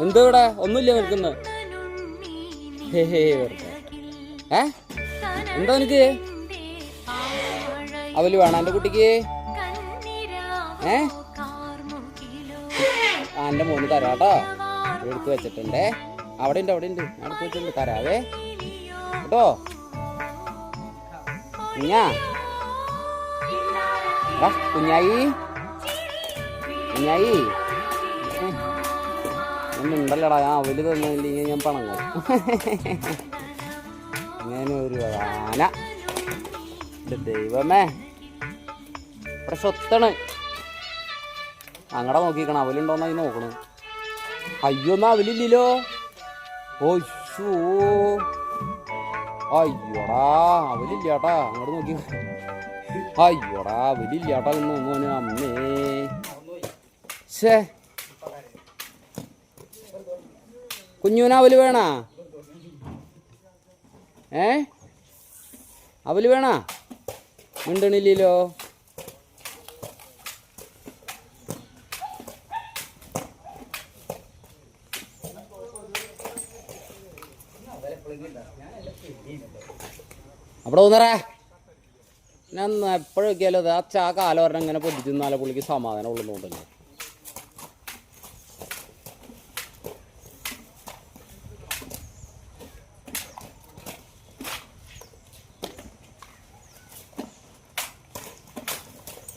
എന്താ ഇവിടെ ഒന്നുമില്ല നിൽക്കുന്നു? എന്താ നിനക്ക് അവല് വേണം എന്റെ കുട്ടിക്ക്? എന്റെ മോന് തരാട്ടോ, എടുത്ത് വെച്ചിട്ടുണ്ടേ. അവിടെ ഉണ്ട് ഞാൻ എടുത്ത് വെച്ചിട്ടുണ്ട്, തരാവേ കേട്ടോ. കുഞ്ഞായി ഉണ്ടല്ലടാ, ഞാൻ അവല് തന്നില്ലെങ്കിൽ ഞാൻ പണങ്ങും. അങ്ങനെ ഒരു ആന. ദൈവമേ, ഇവിടെ സ്വത്താണ്. അങ്ങടെ നോക്കിക്കണം, അവലുണ്ടോന്നായി നോക്കണം. അയ്യോ, എന്നാ അവലില്ലല്ലോ. ഓശോ, അയ്യോടാ അവലില്ലാട്ടാ, അങ്ങോട്ട് നോക്കി. അയ്യോടാ അവലില്ലാട്ടാ, മോന് അമ്മേ. ശേ, കുഞ്ഞൂന് അവല് വേണ? അവല് വേണ? മിണ്ടണില്ലല്ലോ. അവിടെ തോന്നറേ, ഞാൻ എപ്പോഴൊക്കെയാലും അത് ആ കാലം പറഞ്ഞ ഇങ്ങനെ പൊതിച്ച് നിന്നാലേ പുള്ളിക്ക് സമാധാനം ഉള്ളതുകൊണ്ടല്ലേ.